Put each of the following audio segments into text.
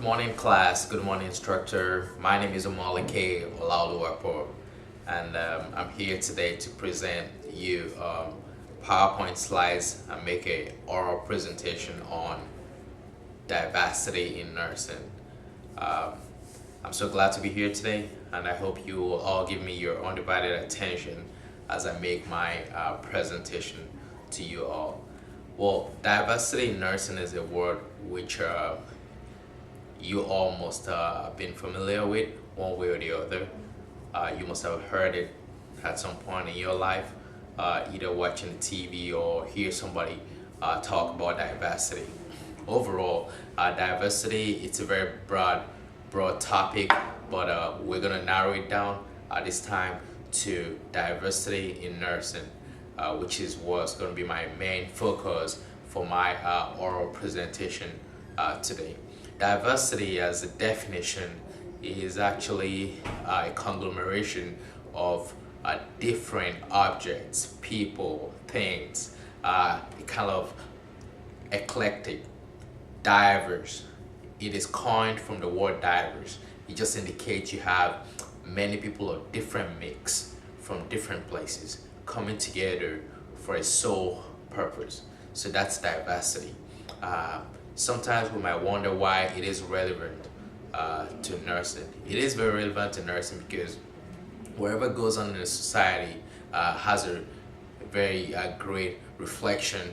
morning, class. Good morning, instructor. My name is Omali K. Olaoluwapo, and I'm here today to present you PowerPoint slides and make a oral presentation on diversity in nursing. Um, I'm so glad to be here today, and I hope you will all give me your undivided attention as I make my presentation to you all. Well, diversity in nursing is a word which you all must have been familiar with one way or the other. You must have heard it at some point in your life, either watching the TV or hear somebody talk about diversity. Overall, diversity, it's a very broad topic, but we're gonna narrow it down at this time to diversity in nursing, which is what's gonna be my main focus for my oral presentation today. Diversity, as a definition, is actually a conglomeration of different objects, people, things, kind of eclectic, diverse. It is coined from the word diverse. It just indicates you have many people of different mix from different places coming together for a sole purpose. So that's diversity. Sometimes we might wonder why it is relevant to nursing. It is very relevant to nursing because whatever goes on in the society has a very great reflection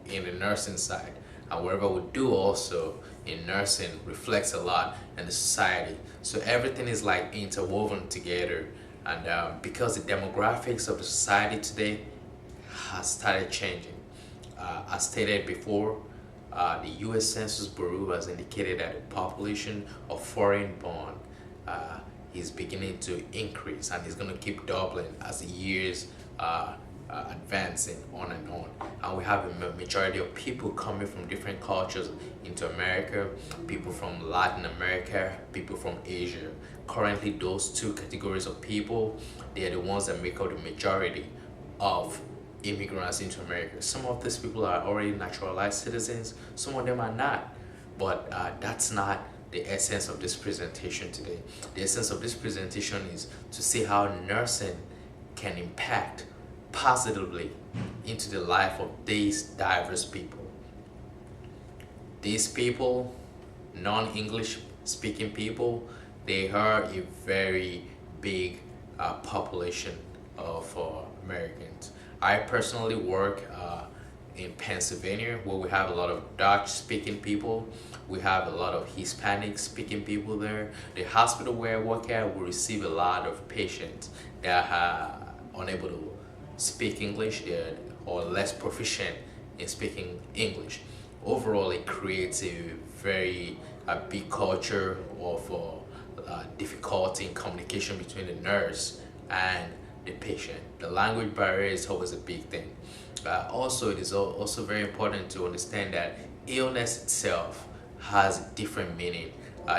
in the nursing side. And whatever we do also in nursing reflects a lot in the society. So everything is like interwoven together. And because the demographics of the society today has started changing. As stated before, the U.S. Census Bureau has indicated that the population of foreign-born is beginning to increase, and it's going to keep doubling as the years advancing on and on. And we have a majority of people coming from different cultures into America, people from Latin America, people from Asia. Currently, those two categories of people, they are the ones that make up the majority of immigrants into America. Some of these people are already naturalized citizens, some of them are not. But that's not the essence of this presentation today. The essence of this presentation is to see how nursing can impact positively into the life of these diverse people. These people, non-English speaking people, they are a very big population of Americans. I personally work in Pennsylvania, where we have a lot of Dutch speaking people. We have a lot of Hispanic speaking people there. The hospital where I work at, we receive a lot of patients that are unable to speak English or less proficient in speaking English. Overall, it creates a very big culture of difficulty in communication between the nurse and the patient. The language barrier is always a big thing. Also, it is also very important to understand that illness itself has a different meaning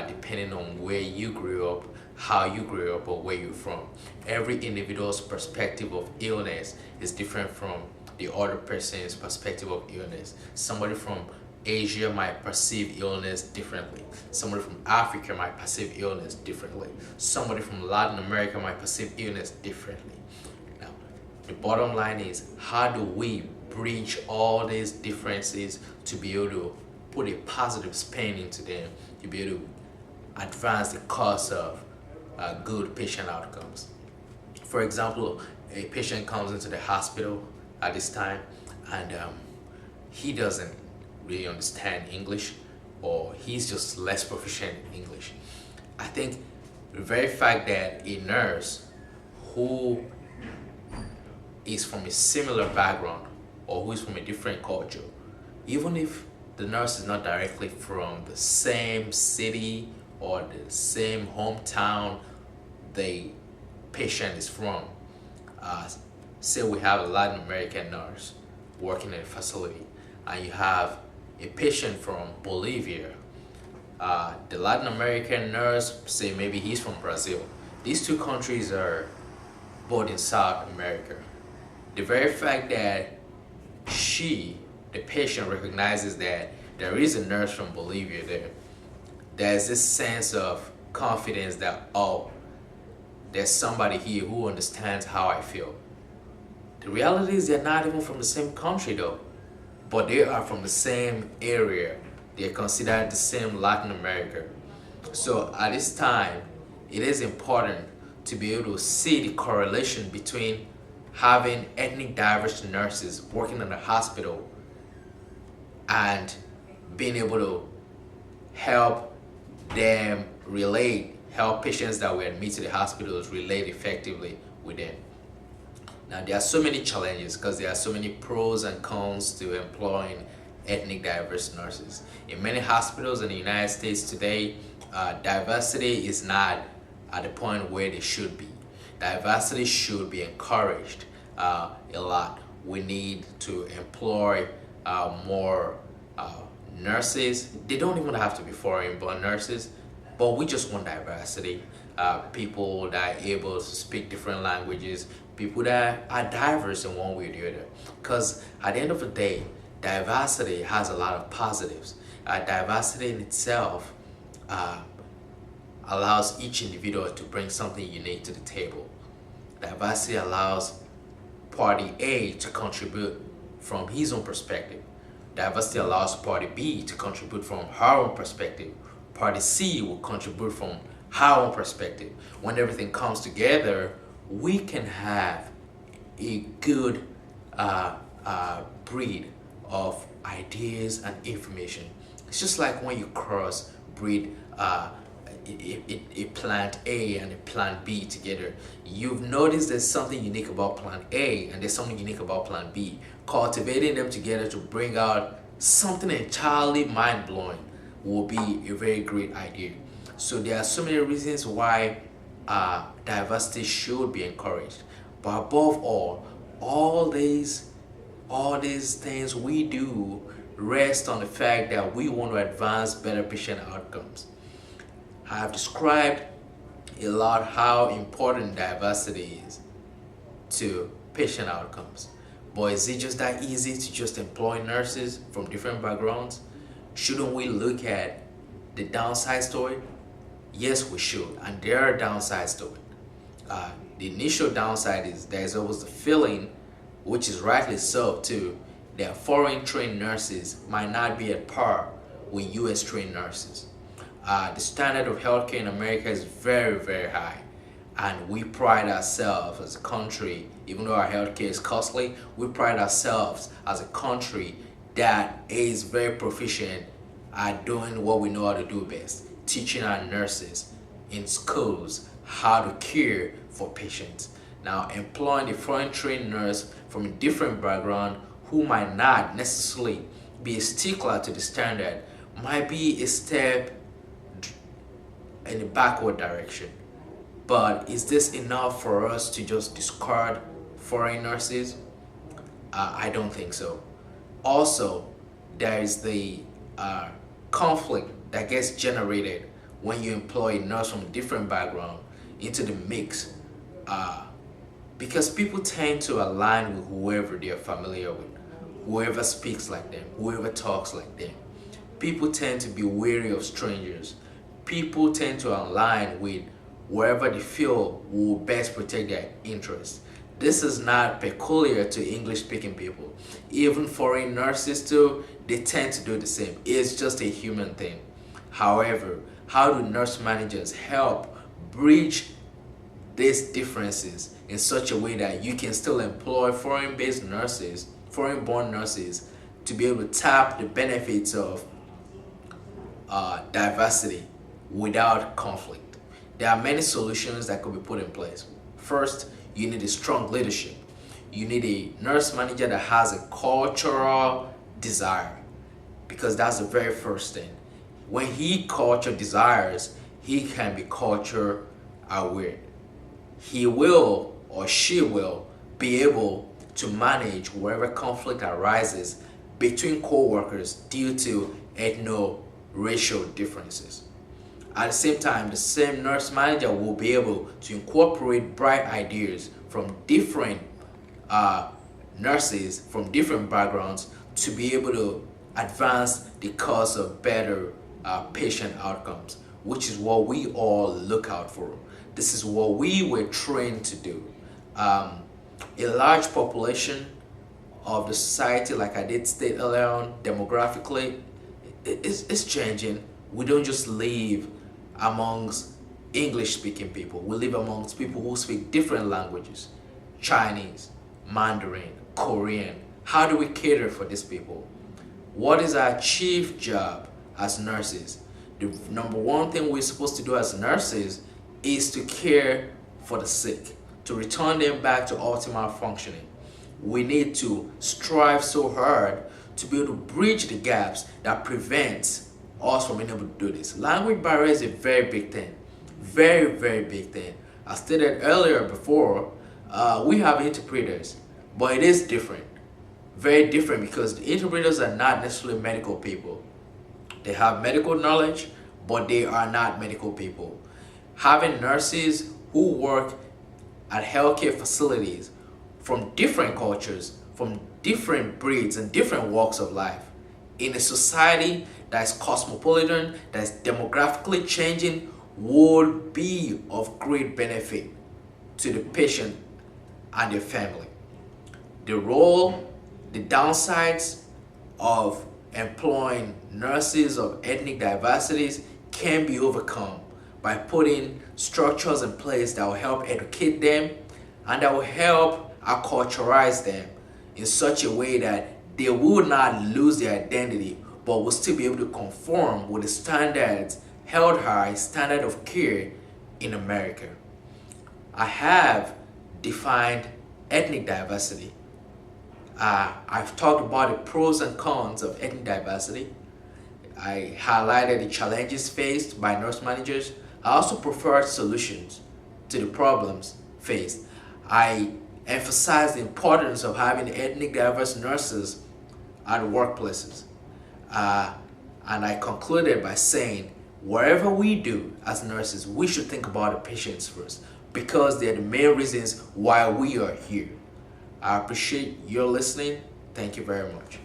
depending on where you grew up, how you grew up, or where you're from. Every individual's perspective of illness is different from the other person's perspective of illness. Somebody from Asia might perceive illness differently. Somebody from Africa might perceive illness differently. Somebody from Latin America might perceive illness differently. Now, the bottom line is, how do we bridge all these differences to be able to put a positive spin into them, to be able to advance the cause of good patient outcomes? For example, a patient comes into the hospital at this time and he doesn't really understand English, or he's just less proficient in English. I think the very fact that a nurse who is from a similar background or who is from a different culture, even if the nurse is not directly from the same city or the same hometown the patient is from, say we have a Latin American nurse working in a facility and you have a patient from Bolivia, the Latin American nurse, say maybe he's from Brazil. These two countries are both in South America. The very fact that the patient recognizes that there is a nurse from Bolivia there, there's this sense of confidence that, oh, there's somebody here who understands how I feel. The reality is they're not even from the same country though, but they are from the same area. They're considered the same Latin America. So at this time, it is important to be able to see the correlation between having ethnic diverse nurses working in the hospital and being able to help them help patients that were admitted to the hospitals relate effectively with them. Now, there are so many challenges because there are so many pros and cons to employing ethnic diverse nurses. In many hospitals in the United States today, diversity is not at the point where they should be. Diversity should be encouraged a lot. We need to employ more nurses. They don't even have to be foreign-born nurses, but we just want diversity. People that are able to speak different languages, people that are diverse in one way or the other. Because at the end of the day, diversity has a lot of positives. Diversity in itself allows each individual to bring something unique to the table. Diversity allows party A to contribute from his own perspective. Diversity allows party B to contribute from her own perspective. Party C will contribute from her own perspective. When everything comes together, we can have a good breed of ideas and information. It's just like when you cross breed a plant A and a plant B together. You've noticed there's something unique about plant A and there's something unique about plant B. Cultivating them together to bring out something entirely mind-blowing will be a very great idea. So there are so many reasons why diversity should be encouraged. But above all these things we do rest on the fact that we want to advance better patient outcomes. I have described a lot how important diversity is to patient outcomes. But is it just that easy to just employ nurses from different backgrounds? Shouldn't we look at the downsides to it? Yes, we should, and there are downsides to it. The initial downside is there's always the feeling, which is rightly so too, that foreign trained nurses might not be at par with US trained nurses. The standard of healthcare in America is very, very high, and we pride ourselves as a country, even though our healthcare is costly, we pride ourselves as a country that is very proficient at doing what we know how to do best, teaching our nurses in schools how to care for patients. Now, employing a foreign trained nurse from a different background who might not necessarily be a stickler to the standard might be a step in the backward direction. But is this enough for us to just discard foreign nurses? I don't think so. Also, there is the conflict that gets generated when you employ a nurse from a different background into the mix, because people tend to align with whoever they are familiar with, whoever speaks like them, whoever talks like them. People tend to be wary of strangers. People tend to align with wherever they feel will best protect their interests. This is not peculiar to English-speaking people. Even foreign nurses too, they tend to do the same. It's just a human thing. However, how do nurse managers help bridge these differences in such a way that you can still employ foreign-based nurses, foreign-born nurses, to be able to tap the benefits of diversity without conflict? There are many solutions that could be put in place. First, you need a strong leadership. You need a nurse manager that has a cultural desire, because that's the very first thing. When he culture desires, he can be culture aware. He will or she will be able to manage wherever conflict arises between co-workers due to ethno-racial differences. At the same time, the same nurse manager will be able to incorporate bright ideas from different nurses from different backgrounds to be able to advance the cause of better patient outcomes, which is what we all look out for. This is what we were trained to do. A large population of the society, like I did state earlier on, demographically, it's changing. We don't just live amongst English speaking people. We live amongst people who speak different languages: Chinese, Mandarin, Korean. How do we cater for these people? What is our chief job as nurses? The number one thing we're supposed to do as nurses is to care for the sick, to return them back to optimal functioning. We need to strive so hard to be able to bridge the gaps that prevents us from being able to do this. Language barrier is a very big thing. Very, very big thing. I stated earlier before, we have interpreters, but it is different. Very different, because the interpreters are not necessarily medical people. They have medical knowledge, but they are not medical people. Having nurses who work at healthcare facilities from different cultures, from different breeds and different walks of life, in a society that is cosmopolitan, that is demographically changing, would be of great benefit to the patient and their family. The downsides of employing nurses of ethnic diversities can be overcome by putting structures in place that will help educate them and that will help acculturize them in such a way that they will not lose their identity, but will still be able to conform with the standards held high, standard of care in America. I have defined ethnic diversity. I've talked about the pros and cons of ethnic diversity. I highlighted the challenges faced by nurse managers. I also preferred solutions to the problems faced. I emphasized the importance of having ethnic diverse nurses at workplaces. And I concluded by saying, wherever we do as nurses, we should think about the patients first, because they're the main reasons why we are here. I appreciate your listening. Thank you very much.